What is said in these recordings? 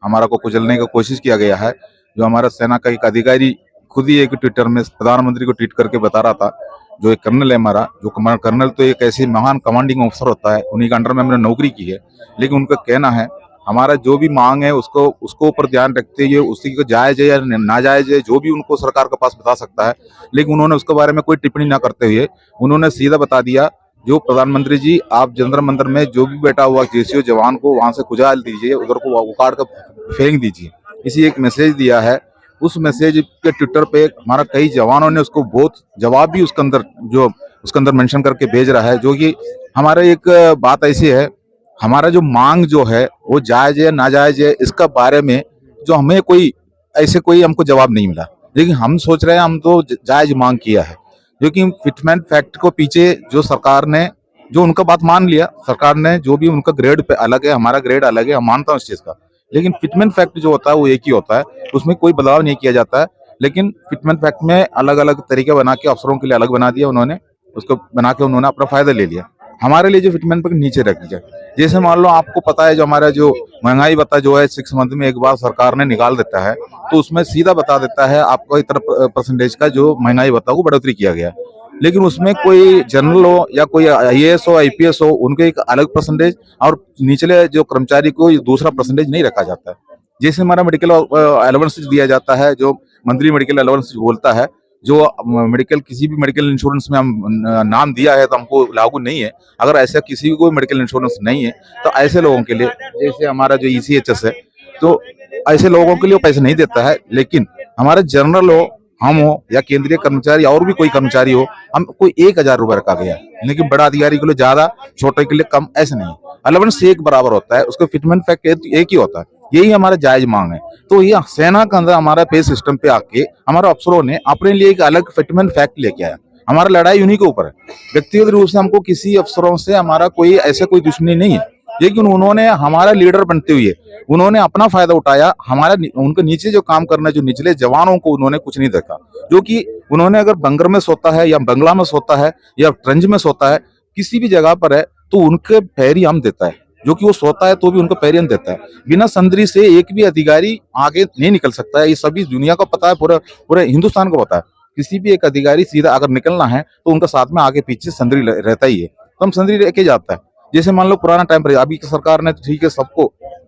हमारा को कुचलने की कोशिश किया गया है। जो हमारा सेना का एक अधिकारी खुद ही एक ट्विटर में प्रधानमंत्री को ट्वीट करके बता रहा था, जो एक कर्नल है हमारा, जो कर्नल तो एक ऐसे महान कमांडिंग ऑफिसर होता है, उन्हीं के अंडर में हमने नौकरी की है। लेकिन उनका कहना है हमारा जो भी मांग है उसको ऊपर ध्यान रखते हुए उसी को जायज है या नाजायज है जो भी उनको सरकार के पास बता सकता है। लेकिन उन्होंने उसके बारे में कोई टिप्पणी ना करते हुए उन्होंने सीधा बता दिया, जो प्रधानमंत्री जी आप जंतर मंतर में जो भी बैठा हुआ जेसीओ जवान को वहां से कुचल दीजिए, उधर को उखाड़ कर फेंक दीजिए। इसी एक मैसेज दिया है। उस मैसेज के ट्विटर पे हमारा कई जवानों ने उसको बहुत जवाब भी उसके अंदर मेंशन करके भेज रहा है। जो कि हमारा एक बात ऐसी है, हमारा जो मांग जो है वो जायज है नाजायज है इसका बारे में जो हमें कोई हमको जवाब नहीं मिला। लेकिन हम सोच रहे हैं हम तो जायज मांग किया है, जो कि फिटमेंट फैक्ट को पीछे जो सरकार ने जो उनका बात मान लिया, सरकार ने जो भी उनका ग्रेड पे अलग है, हमारा ग्रेड अलग है, हम मानता हूँ इस चीज का। लेकिन फिटमेंट फैक्ट जो होता है वो एक ही होता है, उसमें कोई बदलाव नहीं किया जाता है। लेकिन फिटमेंट फैक्ट में अलग अलग तरीके बना के अफसरों के लिए अलग बना दिया उन्होंने, उसको बना के उन्होंने अपना फायदा ले लिया। हमारे लिए जो फिटमेंट फैक्ट नीचे रख दिया, जैसे मान लो आपको पता है जो हमारा जो महंगाई भत्ता जो है 6 मंथ में एक बार सरकार ने निकाल देता है, तो उसमें सीधा बता देता है आपको इतना परसेंटेज का जो महंगाई भत्ता को बढ़ोतरी किया गया है। लेकिन उसमें कोई जनरल हो या कोई आईएएस हो आईपीएस हो उनके एक अलग परसेंटेज और निचले जो कर्मचारी को दूसरा परसेंटेज नहीं रखा जाता है। जैसे हमारा मेडिकल अलाउंस दिया जाता है, जो मंथली मेडिकल अलाउंस बोलता है, जो मेडिकल किसी भी मेडिकल इंश्योरेंस में हम नाम दिया है तो हमको लागू नहीं है। अगर ऐसा किसी को मेडिकल इंश्योरेंस नहीं है तो ऐसे लोगों के लिए, जैसे हमारा जो ईसीएचएस है, तो ऐसे लोगों के लिए वो पैसे नहीं देता है। लेकिन हमारे जनरल हो, हम हो या केंद्रीय कर्मचारी और भी कोई कर्मचारी हो, हमको 1,000 रुपए रखा गया है। लेकिन बड़ा अधिकारी के लिए ज्यादा, छोटे के लिए कम, ऐसे नहीं। अलाउंस एक बराबर होता है, उसका फिटमेंट फैक्ट एक ही होता है। यही हमारा जायज मांग है। तो ये सेना के अंदर हमारा पे सिस्टम पे आके हमारे अफसरों ने अपने लिए एक अलग फिटमेंट फैक्ट लेके आया। हमारा लड़ाई उन्हीं के ऊपर है। व्यक्तिगत रूप से हमको किसी अफसरों से हमारा कोई दुश्मनी नहीं है। लेकिन उन्होंने हमारा लीडर बनते हुए उन्होंने अपना फायदा उठाया। हमारा उनके नीचे जो काम करना, जो निचले जवानों को उन्होंने कुछ नहीं देखा। जो कि उन्होंने अगर बंगर में सोता है या बंगला में सोता है या ट्रंच में सोता है, किसी भी जगह पर है, तो उनके पैर ही हम देता है। जो कि वो सोता है तो भी उनको पैर हम देता है। बिना संदरी से एक भी अधिकारी आगे नहीं निकल सकता है। ये सभी दुनिया को पता है, पूरे हिंदुस्तान को पता है। किसी भी एक अधिकारी सीधा अगर निकलना है तो उनका साथ में आगे पीछे संदरी रहता ही है, तो हम संदरी लेके जाता है। जैसे मान लो पुराना टाइम पर, अभी की सरकार ने ठीक है सबको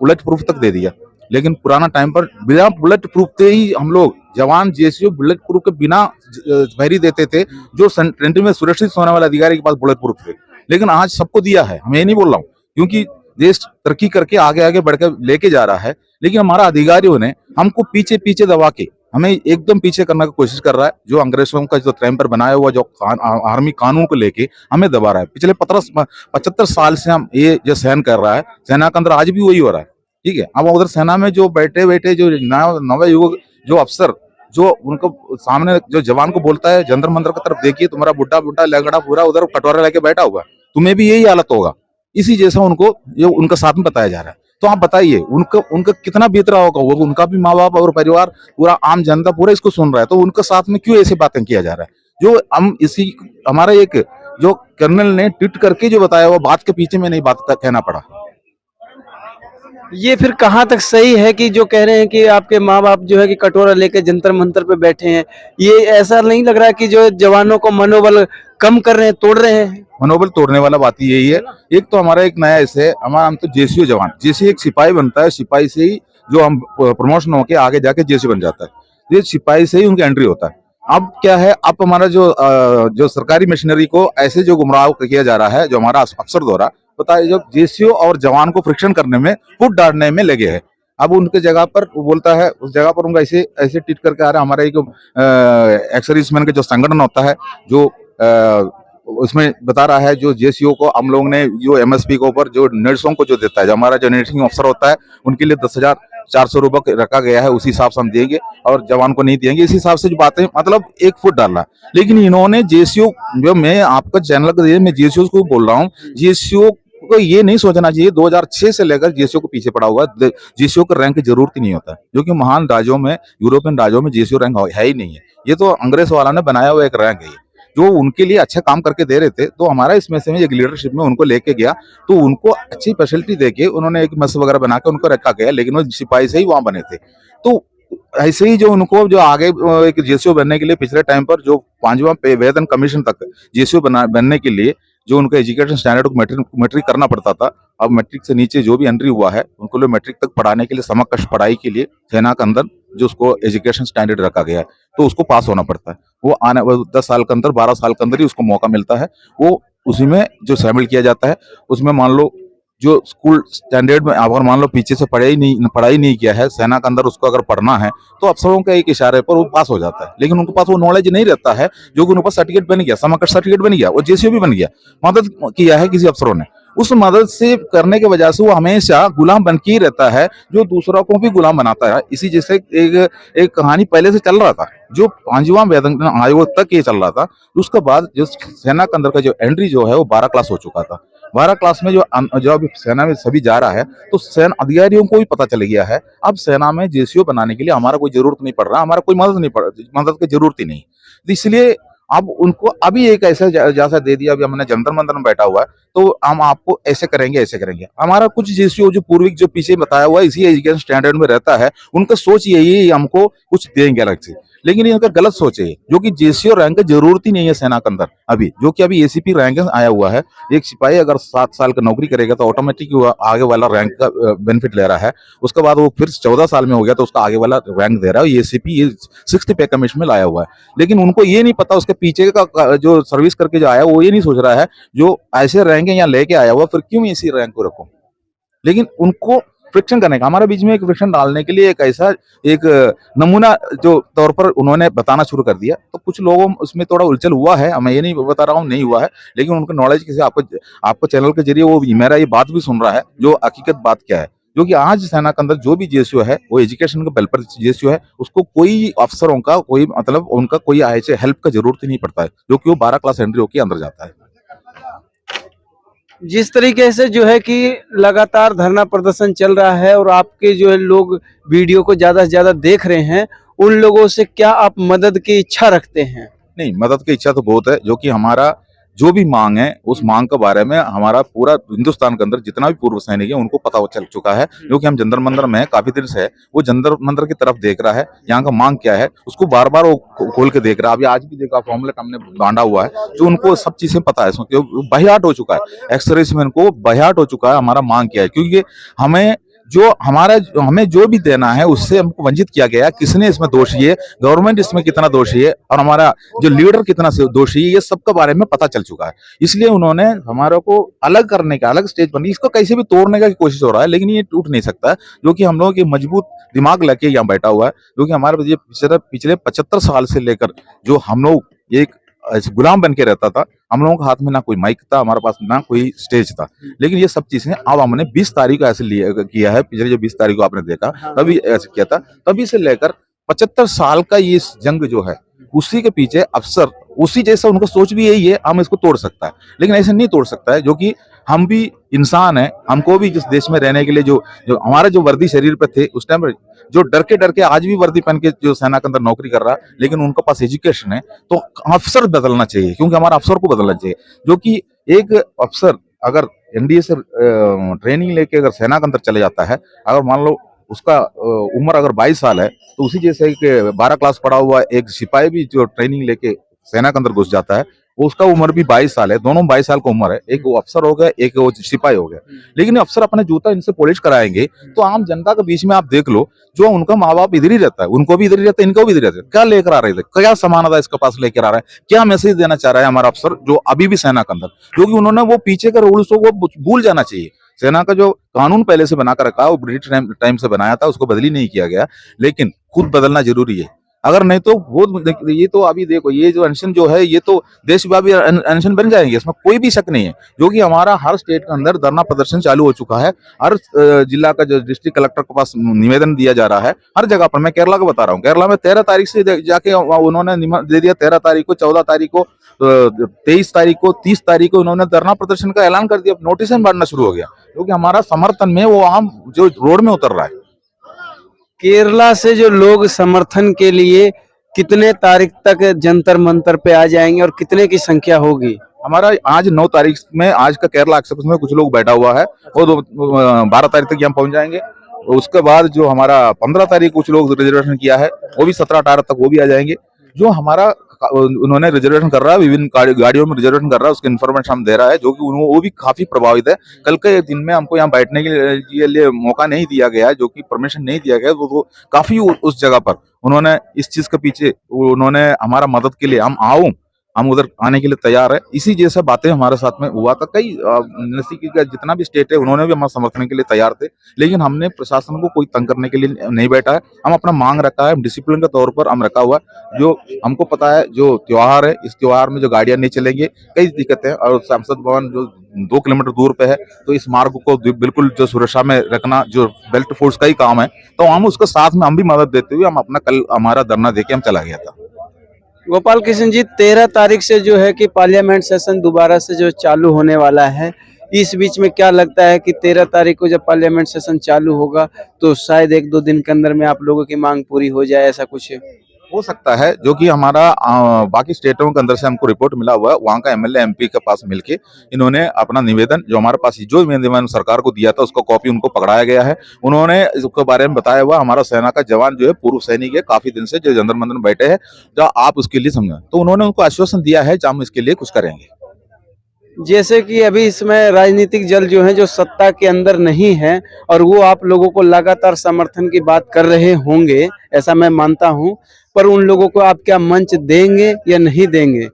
बुलेट प्रूफ तक दे दिया, लेकिन पुराना टाइम पर बिना बुलेट प्रूफ के ही हम लोग जवान जेसीओ बुलेट प्रूफ के बिना भैरी देते थे। जो सेंट्री में सुरक्षित होने वाले अधिकारी के पास बुलेट प्रूफ थे। लेकिन आज सबको दिया है, मैं ये नहीं बोल रहा हूँ, क्योंकि देश तरक्की करके आगे आगे बढ़कर लेके जा रहा है। लेकिन हमारा अधिकारियों ने हमको पीछे पीछे दबा के हमें एकदम पीछे करने की कोशिश कर रहा है। जो अंग्रेजों का जो टाइम पर बनाया हुआ जो आर्मी कानून को लेके हमें दबा रहा है। पिछले 75 साल से हम ये जो सहन कर रहा है, सेना के अंदर आज भी वही हो रहा है। ठीक है, अब उधर सेना में जो बैठे बैठे जो नव युवक जो अफसर जो उनको सामने जो जवान को बोलता है, जंतर मंतर की तरफ देखिए, तुम्हारा बुढ़ा बुढ़ा लंगड़ा पूरा उधर कटोरा लेके बैठा हुआ, तुम्हें भी यही हालत होगा। इसी जैसा उनको ये उनका साथ में बताया जा रहा है। तो आप बताइए उनका कितना बीत रहा होगा। वो उनका भी माँ बाप और परिवार, पूरा आम जनता पूरा इसको सुन रहा है। तो उनके साथ में क्यों ऐसी बातें किया जा रहा है? जो हम इसी हमारा एक जो कर्नल ने ट्वीट करके जो बताया वो बात के पीछे में नहीं बात कहना पड़ा। ये फिर कहाँ तक सही है कि जो कह रहे हैं कि आपके माँ बाप जो है कि कटोरा लेके जंतर मंतर पे बैठे हैं? ये ऐसा नहीं लग रहा कि जो जवानों को मनोबल कम कर रहे हैं, तोड़ रहे हैं? मनोबल तोड़ने वाला बात यही है। एक तो हमारा एक नया ऐसे हमारा हम तो जेसीओ जवान, जैसे एक सिपाही बनता है, सिपाही से ही जो हम प्रमोशन होके आगे जाके जेसीओ बन जाता है। ये सिपाही से ही उनका एंट्री होता है। अब क्या है, अब हमारा जो सरकारी मशीनरी को ऐसे जो गुमराह किया जा रहा है, जो हमारा अफसर द्वारा पता है, जो जेसीओ और जवान को फ्रिक्शन करने में, फुट डालने में लगे हैं। अब उनके जगह पर वो बोलता है, उस जगह पर उनका ऐसे ऐसे ट्वीट करके आ रहा है। हमारा एक एक्स सर्विसमैन का जो संगठन होता है, जो उसमें बता रहा है, जो जेसीओ को हम लोग ने जो एमएसपी के ऊपर जो नर्सों को जो देता है, जो हमारा जो नर्सिंग अफसर होता है, उनके लिए 10,400 रुपये रखा गया है, उसी हिसाब से हम देंगे और जवान को नहीं देंगे। इस हिसाब से जो बातें, मतलब एक फुट डालना। लेकिन इन्होंने जेसीओ, जो मैं आपका चैनल का मैं जेसीओ को बोल रहा हूँ, जेसीओ को ये नहीं सोचना चाहिए 2006 से लेकर जेसीओ को पीछे पड़ा हुआ है। जेसीओ का रैंक की जरूरत ही नहीं होता है, जो कि महान राज्यों में, यूरोपियन राज्यों में जेसीओ रैंक है ही नहीं है। ये तो अंग्रेज वाला ने बनाया हुआ एक रैंक है। जो उनके लिए अच्छा काम करके दे रहे थे, तो हमारा इसमें से एक लीडरशिप में उनको लेके गया, तो उनको अच्छी फैसिलिटी देके उन्होंने एक मेस वगैरह बना के उनको रखा गया, लेकिन वो सिपाही से ही वहां बने थे। तो ऐसे ही जो उनको जो आगे एक जेसीओ बनने के लिए पिछले टाइम पर जो 5वां पे वेतन कमीशन तक जेसीओ बनने के लिए जो उनको एजुकेशन स्टैंडर्ड को मैट्रिक करना पड़ता था, अब मैट्रिक से नीचे जो भी एंट्री हुआ है उनको लोग मैट्रिक तक पढ़ाने के लिए समकक्ष पढ़ाई के लिए सेना के अंदर जो उसको एजुकेशन स्टैंडर्ड रखा गया है, तो उसको पास होना पड़ता है। वो 10 साल के अंदर 12 साल के अंदर ही उसको मौका मिलता है, वो उसी में जो शामिल किया जाता है। उसमें मान लो जो स्कूल स्टैंडर्ड में अगर मान लो पीछे से पढ़ाई नहीं किया है सेना के अंदर, उसको अगर पढ़ना है तो अफसरों के एक इशारे पर वो पास हो जाता है, लेकिन उनके पास वो नॉलेज नहीं रहता है, जो कि उनके पास सर्टिफिकेट बन गया, समकक्ष सर्टिफिकेट बन गया, वो जेसीओ भी बन गया, मदद किया है किसी अफसरों ने, उस मदद से करने की वजह से वो हमेशा गुलाम बन के ही रहता है, जो दूसरों को भी गुलाम बनाता है। इसी जैसे एक कहानी पहले से चल रहा था, जो 5वां वेतन आयोग तक ये चल रहा था, उसके बाद जो सेना के अंदर का जो एंट्री जो है वो 12 क्लास हो चुका था। 12 क्लास में जो अभी सेना में सभी जा रहा है, तो सेना अधिकारियों को भी पता चल गया है, अब सेना में जेसीओ बनाने के लिए हमारा कोई जरूरत नहीं पड़ रहा, हमारा कोई मदद की जरूरत ही नहीं। तो इसलिए अब उनको अभी एक ऐसा जैसा दे दिया, अभी हमने जंतर मंतर में बैठा हुआ है, तो हम आपको ऐसे करेंगे ऐसे करेंगे। हमारा कुछ जेसीओ जो पूर्विक जो पीछे बताया हुआ है इसी एजुकेशन स्टैंडर्ड में रहता है, उनका सोच यही है हमको कुछ देंगे अलग से, लेकिन इनका गलत सोच है, जो कि जेसीओ रैंक की जरूरत ही नहीं है सेना के अंदर अभी, जो कि अभी एसीपी रैंक आया हुआ है। एक सिपाही अगर 7 साल की नौकरी करेगा तो ऑटोमेटिक आगे वाला रैंक का बेनिफिट ले रहा है, उसके बाद वो फिर 14 साल में हो गया तो उसका आगे वाला रैंक दे रहा है। एसीपी ये 6th पे कमीशन में लाया हुआ है, लेकिन उनको ये नहीं पता उसके पीछे का जो सर्विस करके जो आया वो ये नहीं सोच रहा है, जो ऐसे रैंक यहाँ लेके आया हुआ फिर क्यों इसी रैंक को रखो। लेकिन उनको फ्रिक्शन करने का, हमारे बीच में एक फ्रिक्शन डालने के लिए एक ऐसा एक नमूना जो तौर पर उन्होंने बताना शुरू कर दिया, तो कुछ लोगों उसमें थोड़ा उलझन हुआ है, मैं ये नहीं बता रहा हूँ नहीं हुआ है, लेकिन उनको नॉलेज किसी आपको चैनल के जरिए वो मेरा ये बात भी सुन रहा है, जो हकीकत बात क्या है, जो कि आज सेना के अंदर जो भी जेसीओ है वो एजुकेशन के बल पर जेसीओ है, उसको कोई अफसरों का कोई मतलब उनका कोई ऐसे हेल्प का जरूरत ही नहीं पड़ता है, जो कि वो 12 क्लास एंट्री होकर अंदर जाता है। जिस तरीके से जो है कि लगातार धरना प्रदर्शन चल रहा है और आपके जो है लोग वीडियो को ज्यादा से ज्यादा देख रहे हैं, उन लोगों से क्या आप मदद की इच्छा रखते हैं? नहीं, मदद की इच्छा तो बहुत है, जो कि हमारा जो भी मांग है उस मांग के बारे में हमारा पूरा हिंदुस्तान के अंदर जितना भी पूर्व सैनिक है उनको पता चल चुका है, जो कि हम जंतर मंतर में काफी देर से है, वो जंतर मंतर की तरफ देख रहा है, यहाँ का मांग क्या है उसको बार बार वो खोल के देख रहा है। अभी आज भी देखा फॉर्मूला हमने बांधा हुआ है, जो उनको सब चीजें पता है, बहियाट हो चुका है, एक्सरेस में उनको बहियाट हो चुका है हमारा मांग क्या है, क्योंकि हमें जो भी देना है उससे हमको वंचित किया गया है। किसने इसमें दोषी है, गवर्नमेंट इसमें कितना दोषी है, और हमारा जो लीडर कितना दोषी है, ये सब के बारे में पता चल चुका है। इसलिए उन्होंने हमारे को अलग करने का, अलग स्टेज पर इसको कैसे भी तोड़ने का कोशिश हो रहा है, लेकिन ये टूट नहीं सकता, जो कि हम लोगों की मजबूत दिमाग लेके यहाँ बैठा हुआ है, जो कि हमारे पिछले 75 साल से लेकर जो हम लोग एक गुलाम बन के रहता था, हम लोगों के हाथ में ना कोई माइक था, हमारे पास ना कोई स्टेज था, लेकिन ये सब चीजें अब हमने 20 तारीख को ऐसे किया है, पिछले जो 20 तारीख को आपने देखा तभी ऐसे किया था, तभी से लेकर 75 साल का ये जंग जो है उसी के पीछे अफसर उसी जैसा उनका सोच भी यही है, हम इसको तोड़ सकता है, लेकिन ऐसे नहीं तोड़ सकता है, जो कि हम भी इंसान है, हमको भी जिस देश में रहने के लिए जो हमारे जो वर्दी शरीर पे थे उस टाइम जो डर के आज भी वर्दी पहन के जो सेना के अंदर नौकरी कर रहा है, लेकिन उनके पास एजुकेशन है, तो अफसर बदलना चाहिए, क्योंकि हमारा अफसर को बदलना चाहिए, जो कि एक अफसर अगर एनडीए से ट्रेनिंग लेके अगर सेना के अंदर चले जाता है, अगर मान लो उसका उम्र अगर 22 साल है, तो उसी जैसे एक 12 क्लास पढ़ा हुआ एक सिपाही भी जो ट्रेनिंग लेके सेना के अंदर घुस जाता है, उसका उम्र भी 22 साल है, दोनों 22 साल का उम्र है, एक वो अफसर हो गया, एक वो सिपाही हो गया, लेकिन अफसर अपने जूता इनसे पॉलिश कराएंगे, तो आम जनता के बीच में आप देख लो, जो उनका माँ बाप इधर ही रहता है, उनको भी इधर ही रहता है, इनको भी इधर रहता है, क्या लेकर आ रहे थे, क्या सामान था इसके पास लेकर आ रहा है, क्या मैसेज देना चाह रहा है हमारा अफसर जो अभी भी सेना के अंदर, क्योंकि उन्होंने वो पीछे के रूल्स को भूल जाना चाहिए। सेना का जो कानून पहले से बना कर रखा है वो ब्रिटिश टाइम से बनाया था, उसको बदली नहीं किया गया, लेकिन खुद बदलना जरूरी है, अगर नहीं तो वो ये तो अभी देखो ये जो अनशन जो है ये तो देशव्यापी अनशन बन जाएंगे, इसमें कोई भी शक नहीं है, जो कि हमारा हर स्टेट के अंदर धरना प्रदर्शन चालू हो चुका है, हर जिला का जो डिस्ट्रिक्ट कलेक्टर के पास निवेदन दिया जा रहा है, हर जगह पर। मैं केरला का बता रहा हूँ, केरला में 13 तारीख से जाके उन्होंने दे दिया, 13 तारीख को, 14 तारीख को, 23 तारीख को, 30 तारीख को उन्होंने धरना प्रदर्शन का ऐलान कर दिया, नोटिस बांटना शुरू हो गया, क्योंकि हमारा समर्थन में वो आम जो रोड में उतर रहा है। केरला से जो लोग समर्थन के लिए कितने तारीख तक जंतर मंतर पे आ जाएंगे और कितने की संख्या होगी? हमारा आज 9 तारीख में आज का केरला एक्सप्रेस में कुछ लोग बैठा हुआ है, वो 12 तारीख तक यहाँ पहुंच जाएंगे। उसके बाद जो हमारा 15 तारीख कुछ लोग रिजर्वेशन किया है, वो भी 17-18 तक वो भी आ जाएंगे। जो हमारा उन्होंने रिजर्वेशन कर रहा है, विभिन्न गाड़ियों में रिजर्वेशन कर रहा है, उसकी इन्फॉर्मेशन हम दे रहा है, जो कि वो भी काफी प्रभावित है। कल के दिन में हमको यहाँ बैठने के लिए मौका नहीं दिया गया है, जो कि परमिशन नहीं दिया गया है, वो काफी उस जगह पर उन्होंने इस चीज के पीछे उन्होंने हमारा मदद के लिए हम उधर आने के लिए तैयार है। इसी जैसा बातें हमारे साथ में हुआ था। कई नजदीकी का जितना भी स्टेट है उन्होंने भी हमारा समर्थन के लिए तैयार थे, लेकिन हमने प्रशासन को कोई तंग करने के लिए नहीं बैठा है। हम अपना मांग रखा है, डिसिप्लिन के तौर पर हम रखा हुआ है। जो हमको पता है जो त्योहार है, इस त्योहार में जो गाड़ियां नहीं चलेंगे, कई दिक्कतें, और संसद भवन जो 2 किलोमीटर दूर पे है, तो इस मार्ग को बिल्कुल जो सुरक्षा में रखना जो बेल्ट फोर्स का ही काम है, तो हम उसके साथ में हम भी मदद देते हुए हम अपना कल हमारा धरना देके हम चला गया था। गोपाल कृष्ण जी, 13 तारीख से जो है कि पार्लियामेंट सेशन दोबारा से जो चालू होने वाला है, इस बीच में क्या लगता है कि 13 तारीख को जब पार्लियामेंट सेशन चालू होगा तो शायद 1-2 दिन के अंदर में आप लोगों की मांग पूरी हो जाए, ऐसा कुछ हो सकता है? जो कि हमारा बाकी स्टेटों के अंदर से हमको रिपोर्ट मिला हुआ है, वहाँ का एमएलए एमपी के पास मिलके इन्होंने अपना निवेदन जो हमारे पास जो निवेदन सरकार को दिया था उसका कॉपी उनको पकड़ाया गया है। उन्होंने इसके बारे में बताया हुआ हमारा सेना का जवान जो है पूर्व सैनिक है, काफी दिन से जो जंतर मंतर में बैठे हैं, जो आप उसके लिए समझा, तो उन्होंने उनको आश्वासन दिया है कि हम इसके लिए कुछ करेंगे। जैसे कि अभी इसमें राजनीतिक दल जो है जो सत्ता के अंदर नहीं है और वो आप लोगों को लगातार समर्थन की बात कर रहे होंगे, ऐसा मैं मानता हूं, पर उन लोगों को आप क्या मंच देंगे या नहीं देंगे?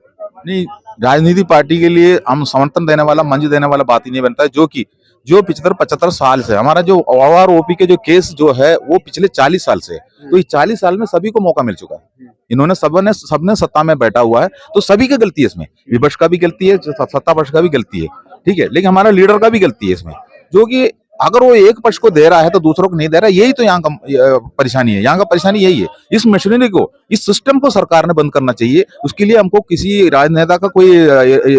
नहीं, राजनीति पार्टी के लिए हम समर्थन देने वाला मंच देने वाला बात ही नहीं बनता है। जो 75-75 साल से हमारा जो ओपी के जो केस जो है वो पिछले 40 साल से है, तो इस 40 साल में सभी को मौका मिल चुका है। इन्होंने सबने सत्ता में बैठा हुआ है, तो सभी की गलती है इसमें, विपक्ष का भी गलती है, सत्ता पक्ष का भी गलती है, ठीक है, लेकिन हमारा लीडर का भी गलती है इसमें, जो कि अगर वो एक पक्ष को दे रहा है तो दूसरों को नहीं दे रहा है। यही तो यहाँ का परेशानी है, यहाँ का परेशानी यही है। इस मशीनरी को, इस सिस्टम को सरकार ने बंद करना चाहिए। उसके लिए हमको किसी राजनेता का कोई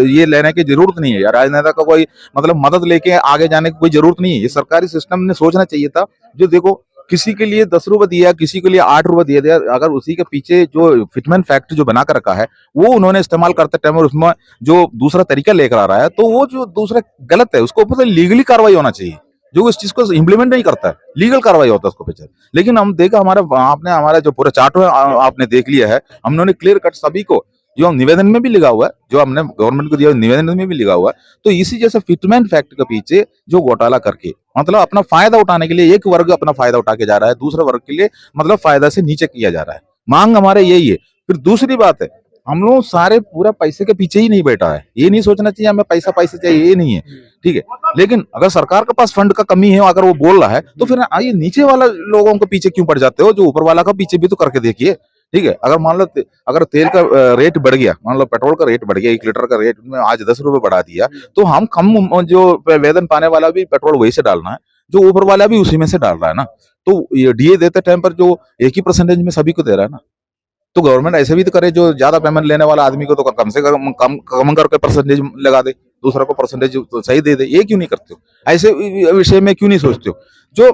ये लेने की जरूरत नहीं है, या राजनेता का कोई मतलब मदद लेके आगे जाने की कोई जरूरत नहीं है। ये सरकारी सिस्टम ने सोचना चाहिए था। जो देखो, किसी के लिए 10 रुपए दिया, किसी के लिए 8 रुपए दिया, अगर उसी के पीछे जो फिटमैन फैक्ट जो बना कर रखा है वो उन्होंने इस्तेमाल करते टाइम और उसमें जो दूसरा तरीका लेकर आ रहा है, तो वो जो दूसरा गलत है, उसको ऊपर से लीगली कार्रवाई होना चाहिए। जो इस चीज को इम्प्लीमेंट नहीं करता है, लीगल कार्रवाई होता है उसको पीछे। लेकिन हम देखा आपने हमारा जो पूरा चार्ट है आपने देख लिया है, हमने क्लियर कट सभी को जो निवेदन में भी लिखा हुआ है, जो हमने गवर्नमेंट को दिया निवेदन में भी लिखा हुआ है, तो इसी जैसे फिटमैन फैक्ट के पीछे जो घोटाला करके मतलब अपना फायदा उठाने के लिए एक वर्ग अपना फायदा उठा के जा रहा है, दूसरे वर्ग के लिए मतलब फायदा से नीचे किया जा रहा है। मांग हमारे यही है। फिर दूसरी बात है, हम लोग सारे पूरा पैसे के पीछे ही नहीं बैठा है। ये नहीं सोचना चाहिए हमें पैसा चाहिए, ये नहीं है, ठीक है। लेकिन अगर सरकार के पास फंड का कमी है, अगर वो बोल रहा है, तो फिर आइए नीचे वाला लोगों के पीछे क्यों पड़ जाते हो? जो ऊपर वाला का पीछे भी तो करके देखिए, ठीक है। अगर मान लो अगर तेल का रेट बढ़ गया, मान लो पेट्रोल का रेट बढ़ गया, 1 लीटर का रेट में आज 10 रुपए बढ़ा दिया, तो हम कम जो वेतन पाने वाला भी पेट्रोल वही से डालना है, जो ऊपर वाला भी उसी में से डाल रहा है ना। तो ये डीए देते टाइम पर जो एक ही परसेंटेज में सभी को दे रहा है ना, तो गवर्नमेंट ऐसे भी तो करे, जो ज्यादा पेमेंट लेने वाला आदमी को तो कम से कम करके परसेंटेज लगा दे, दूसरा को परसेंटेज तो सही दे दे। ये क्यों नहीं करते हो? ऐसे विषय में क्यों नहीं सोचते हो? जो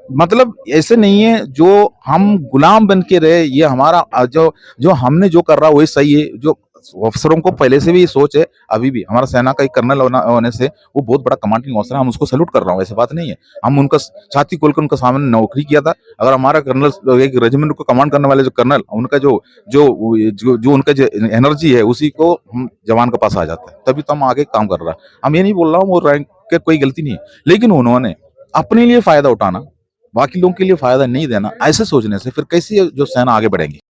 मतलब ऐसे नहीं है जो हम गुलाम बन के रहे, ये हमारा जो हमने जो कर रहा वही सही है। जो अफसरों को पहले से भी ये सोच है, अभी भी हमारा सेना का एक कर्नल होने से वो बहुत बड़ा कमांडिंग ऑफिसर है, हम उसको सैल्यूट कर रहा हूँ, ऐसी बात नहीं है। हम उनका छाती खोलकर उनका सामने नौकरी किया था। अगर हमारा कर्नल एक रेजिमेंट को कमांड करने वाले जो कर्नल, उनका जो उनका जो एनर्जी है उसी को हम जवान के पास आ जाता है, तभी तो हम आगे काम कर रहा है। हम ये नहीं बोल रहा हूँ वो रैंक के कोई गलती नहीं है, लेकिन उन्होंने अपने लिए फायदा उठाना, बाकी लोगों के लिए फायदा नहीं देना, ऐसे सोचने से फिर कैसे जो सेना आगे बढ़ेंगी।